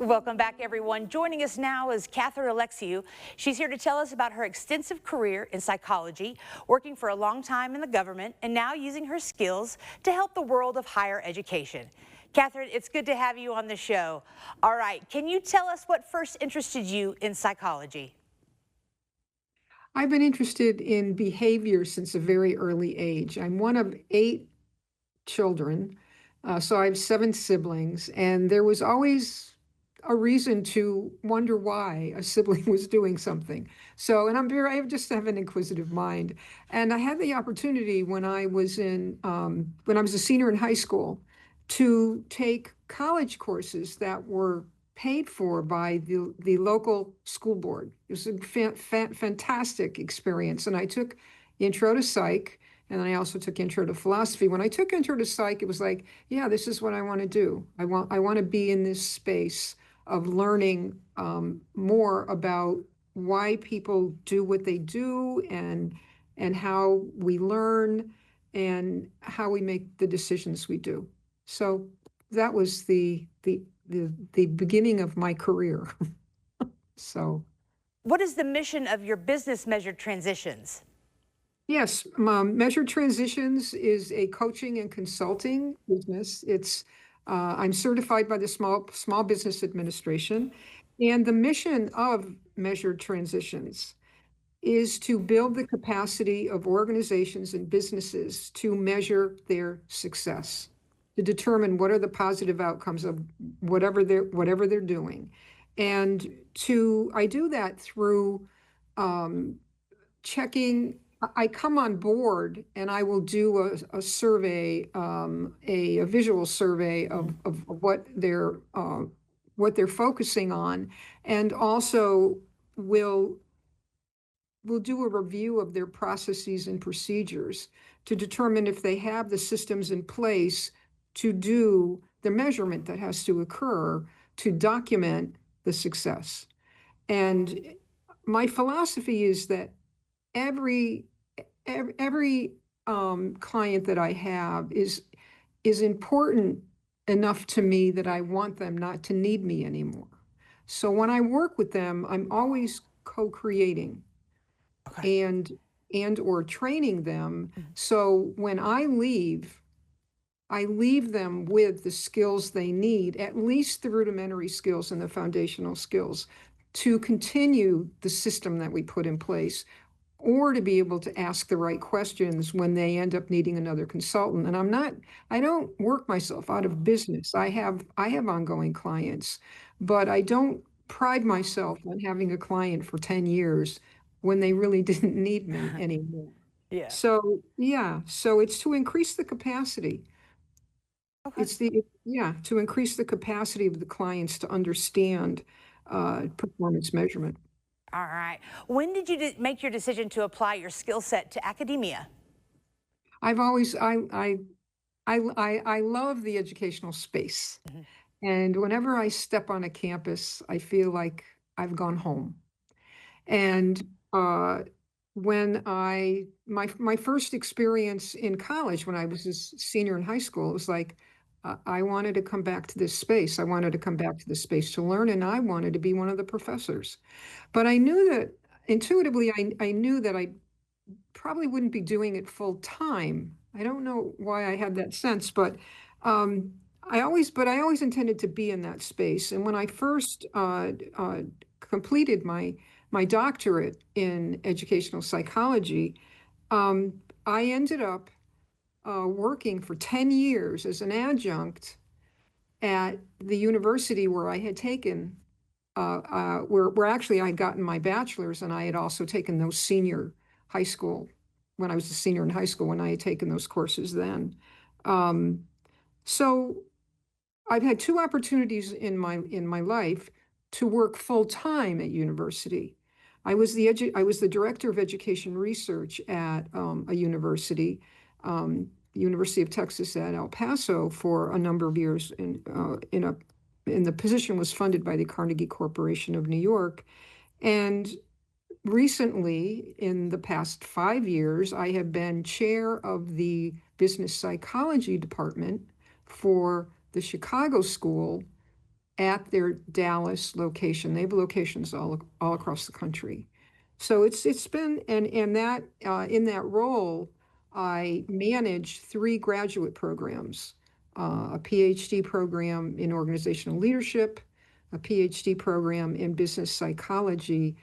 Welcome back, everyone. Joining us now is Catherine Oleksiw. She's here to tell us about her extensive career in psychology, working for a long time in the government, and now using her skills to help the world of higher education. Catherine, it's good to have you on the show. All right, can you tell us what first interested you in psychology? I've been interested in behavior since a very early age. I'm one of 8 children, so I have 7 siblings, and there was always a reason to wonder why a sibling was doing something. So, and I just have an inquisitive mind. And I had the opportunity when I was a senior in high school to take college courses that were paid for by the local school board. It was a fantastic experience. And I took intro to psych, and then I also took intro to philosophy. When I took intro to psych, it was like, yeah, this is what I want to do. I want to be in this space of learning more about why people do what they do, and how we learn and how we make the decisions we do. So that was the beginning of my career. So What is the mission of your business Measured Transitions? yes, Measured Transitions is a coaching and consulting business. I'm certified by the Small Business Administration, and the mission of Measured Transitions is to build the capacity of organizations and businesses to measure their success, to determine what are the positive outcomes of whatever they're doing. And I do that through checking. I come on board and I will do a survey, a visual survey of what they're focusing on, and also will do a review of their processes and procedures to determine if they have the systems in place to do the measurement that has to occur to document the success. And my philosophy is that every client that I have is important enough to me that I want them not to need me anymore. So when I work with them, I'm always co-creating Okay. and or training them. So when I leave them with the skills they need, at least the rudimentary skills and the foundational skills, to continue the system that we put in place, or to be able to ask the right questions when they end up needing another consultant. And I don't work myself out of business. I have ongoing clients, but I don't pride myself on having a client for 10 years when they really didn't need me anymore. Yeah. So, yeah, so it's to increase the capacity. Okay. Yeah, to increase the capacity of the clients to understand performance measurement. All right. When did you make your decision to apply your skill set to academia? I've always I love the educational space. Mhm. And whenever I step on a campus, I feel like I've gone home. And when my first experience in college, when I was a senior in high school, it was like I wanted to come back to this space. I wanted to come back to this space to learn, and I wanted to be one of the professors. But I knew that intuitively, I knew that I probably wouldn't be doing it full time. I don't know why I had that sense, but um, I always intended to be in that space. And when I first completed my doctorate in educational psychology, um, I ended up working for 10 years as an adjunct at the university where I had taken where actually I had gotten my bachelor's, and I had also taken those senior high school when I was a senior in high school, when I had taken those courses then. Um, so I've had 2 opportunities in my life to work full time at university. I was the director of education research at a university, University of Texas at El Paso, for a number of years, and the position was funded by the Carnegie Corporation of New York. And recently, in the past 5 years, I have been chair of the business psychology department for the Chicago School at their Dallas location. They have locations all across the country. So it's been, and that in that role, I manage 3 graduate programs, a PhD program in organizational leadership, a PhD program in business psychology,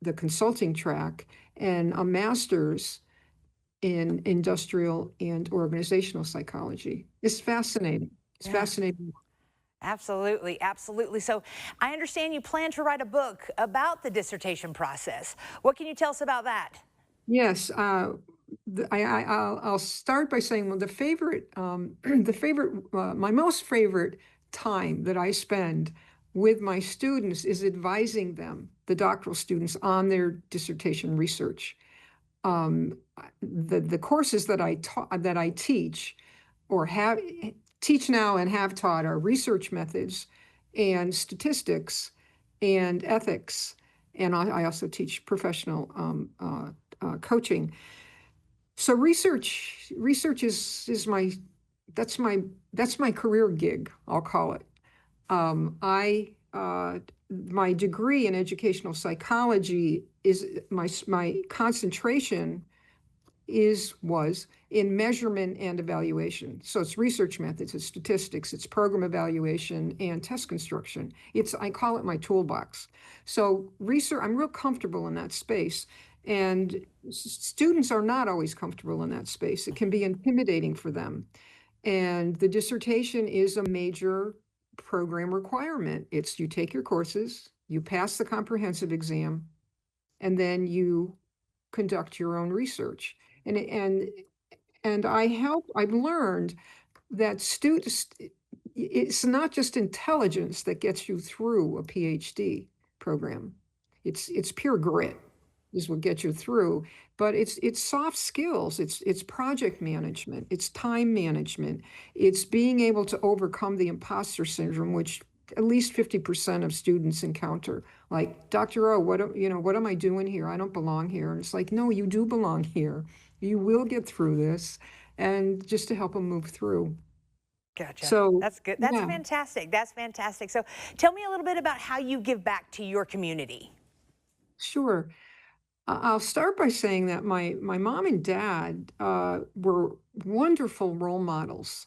the consulting track, and a master's in industrial and organizational psychology. It's fascinating. It's Yeah. fascinating. Absolutely, absolutely. So I understand you plan to write a book about the dissertation process. What can you tell us about that? Yes, I'll start by saying, well, the favorite, the favorite, my most favorite time that I spend with my students is advising them, the doctoral students, on their dissertation research. The courses that I teach or have teach now and have taught are research methods and statistics and ethics, and I also teach professional coaching. So research is my that's my career gig, I'll call it. I My degree in educational psychology is my concentration was in measurement and evaluation. So it's research methods, it's statistics, it's program evaluation and test construction. I call it my toolbox. So research, I'm real comfortable in that space. And students are not always comfortable in that space. It can be intimidating for them. And the dissertation is a major program requirement. You take your courses, you pass the comprehensive exam, and then you conduct your own research. And I've learned that students, it's not just intelligence that gets you through a PhD program. It's pure grit is what gets you through, but it's soft skills. It's project management, it's time management, it's being able to overcome the imposter syndrome, which at least 50% of students encounter. Like, Dr. O, what am I doing here? I don't belong here. And it's like, no, you do belong here. You will get through this, and just to help them move through. Gotcha. So, That's good. That's yeah, fantastic. That's fantastic. So tell me a little bit about how you give back to your community. sure. I'll start by saying that my mom and dad were wonderful role models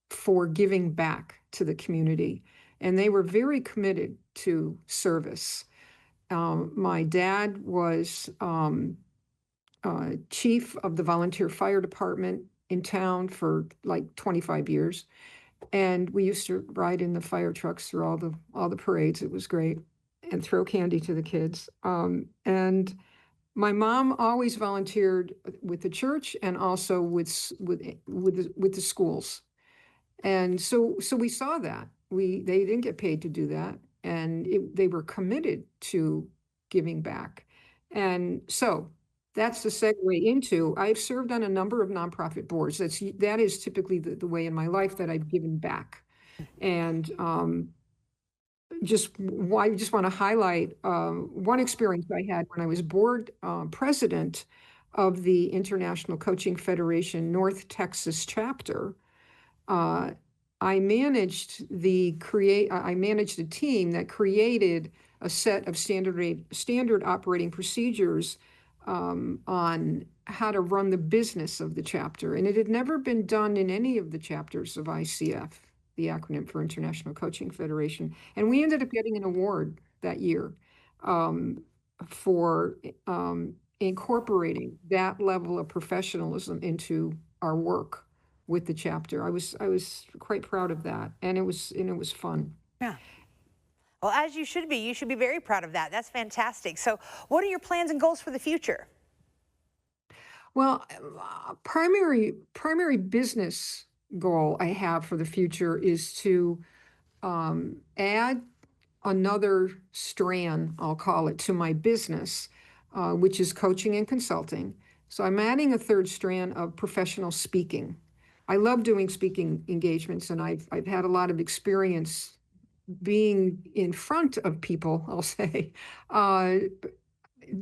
for giving back to the community, and they were very committed to service. My dad was chief of the volunteer fire department in town for like 25 years. And we used to ride in the fire trucks through all the parades. It was great, and throw candy to the kids. And my mom always volunteered with the church and also with the schools. And so we saw that. They didn't get paid to do that, and they were committed to giving back. And so that's the segue into, I've served on a number of nonprofit boards. That is typically the way in my life that I've given back. And I just want to highlight one experience I had when I was board president of the International Coaching Federation North Texas chapter. uh, I managed a team that created a set of standard operating procedures on how to run the business of the chapter. And it had never been done in any of the chapters of ICF, the acronym for International Coaching Federation. And we ended up getting an award that year um, for incorporating that level of professionalism into our work with the chapter. I was quite proud of that, and it was fun. Yeah. Well, as you should be. You should be very proud of that. That's fantastic. So what are your plans and goals for the future? Well, primary business goal I have for the future is to add another strand, I'll call it, to my business, which is coaching and consulting. So I'm adding a third strand of professional speaking. I love doing speaking engagements, and I've had a lot of experience being in front of people, I'll say, uh,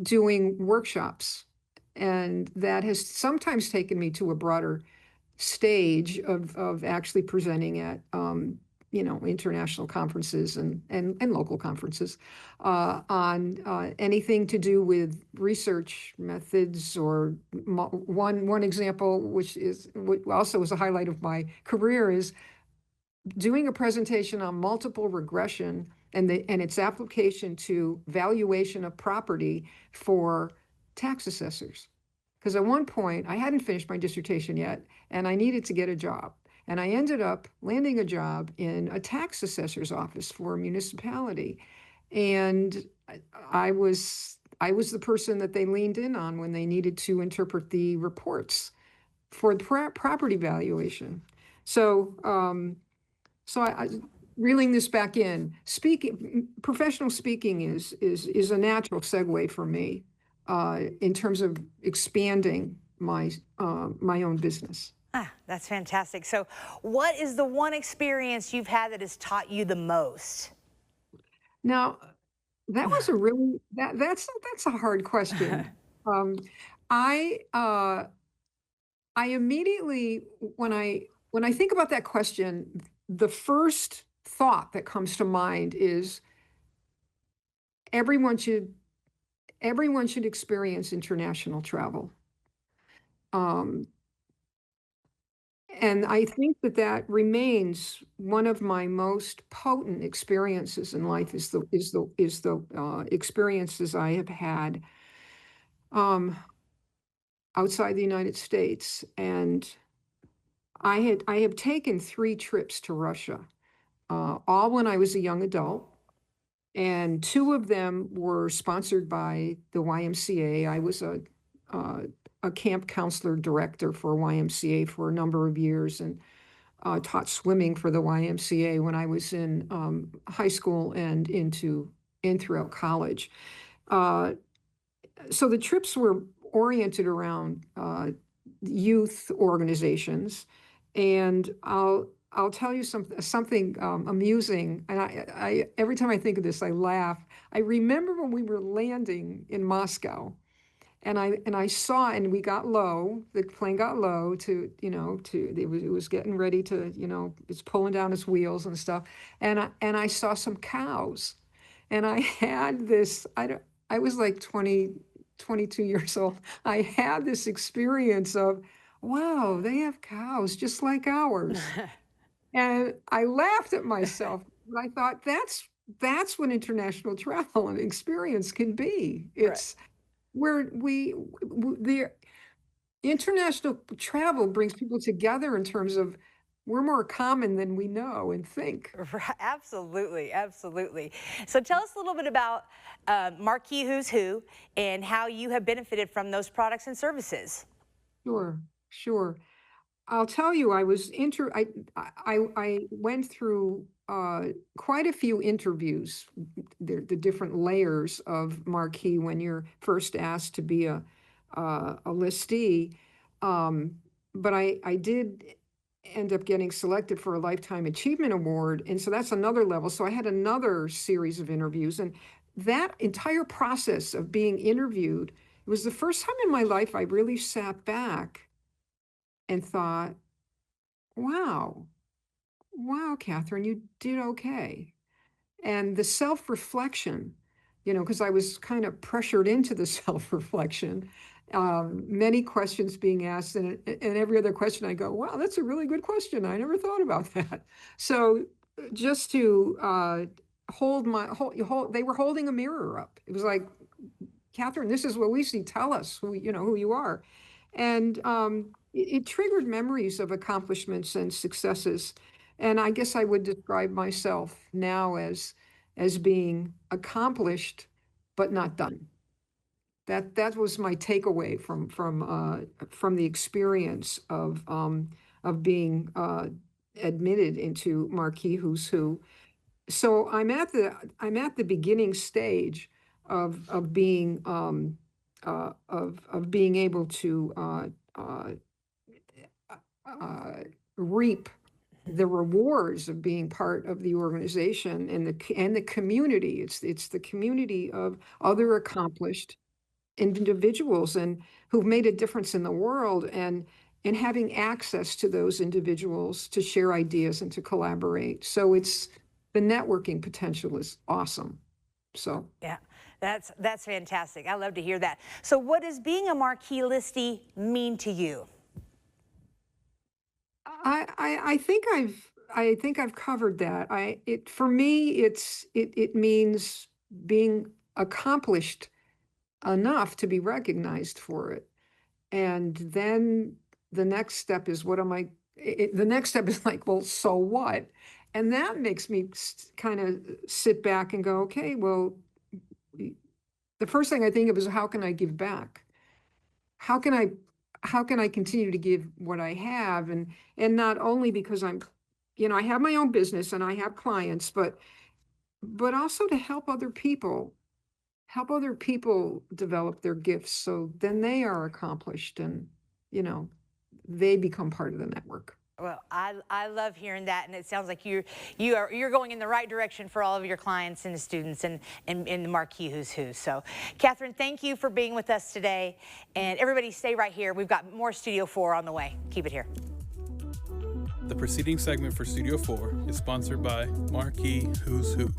doing workshops. And that has sometimes taken me to a broader stage of actually presenting at international conferences and local conferences on anything to do with research methods or one example, which also was a highlight of my career, is doing a presentation on multiple regression and its application to valuation of property for tax assessors. Because at one point I hadn't finished my dissertation yet and I needed to get a job. And I ended up landing a job in a tax assessor's office for a municipality. And I was the person that they leaned in on when they needed to interpret the reports for the property valuation. So so reeling this back in, professional speaking is a natural segue for me in terms of expanding my own business. Ah, that's fantastic. So what is the one experience you've had that has taught you the most? Now, that was a really that's a hard question. Um, I I immediately when I think about that question, the first thought that comes to mind is everyone should everyone should experience international travel. Um, and I think that that remains one of my most potent experiences in life is the experiences I have had um, outside the United States. And I have taken 3 trips to Russia, all when I was a young adult. And 2 of them were sponsored by the YMCA. I was uh, a camp counselor director for YMCA for a number of years and taught swimming for the YMCA when I was in high school and throughout college. Uh, so the trips were oriented around youth organizations, and I'll tell you something amusing. And I every time I think of this, I laugh. I remember when we were landing in Moscow, and I saw, and we got low. The plane got low to it was getting ready to it's pulling down its wheels and stuff. And I saw some cows, and I had this. I was like 22 years old. I had this experience of, wow, they have cows just like ours. And I laughed at myself, but I thought that's what international travel and experience can be. Right. It's where the international travel brings people together in terms of we're more common than we know and think. Absolutely, absolutely. So tell us a little bit about Marquee Who's Who and how you have benefited from those products and services. Sure, sure. I'll tell you, I went through quite a few interviews, the different layers of marquee when you're first asked to be a listee. Um, but I did end up getting selected for a Lifetime Achievement Award, and so that's another level. So I had another series of interviews, and that entire process of being interviewed, it was the first time in my life I really sat back and thought, wow, wow, Catherine, you did okay. And the self-reflection, because I was kind of pressured into the self-reflection, many questions being asked, and every other question I go, wow, that's a really good question. I never thought about that. So just to they were holding a mirror up. It was like, Catherine, this is what we see. Tell us who you are. And it triggered memories of accomplishments and successes. And I guess I would describe myself now as being accomplished, but not done. That was my takeaway from the experience of being admitted into Marquee Who's Who. So I'm at the beginning stage of being of being able to uh, reap the rewards of being part of the organization and the community. It's the community of other accomplished individuals and who've made a difference in the world. And and having access to those individuals to share ideas and to collaborate. So the networking potential is awesome. So Yeah, that's fantastic. I love to hear that. So what does being a marquee listee mean to you? I think I've covered that. For me, it means being accomplished enough to be recognized for it. And then the next step is, what am I, the next step is like, well, so what? And that makes me kind of sit back and go, okay, well, the first thing I think of is, how can I give back? How can I, how can I continue to give what I have? And not only because I have my own business and I have clients, but also to help other people develop their gifts, so then they are accomplished and, you know, they become part of the network. Well, I love hearing that, and it sounds like you're going in the right direction for all of your clients and the students and the marquee who's who. So, Catherine, thank you for being with us today, and everybody stay right here. We've got more Studio 4 on the way. Keep it here. The preceding segment for Studio 4 is sponsored by Marquee Who's Who.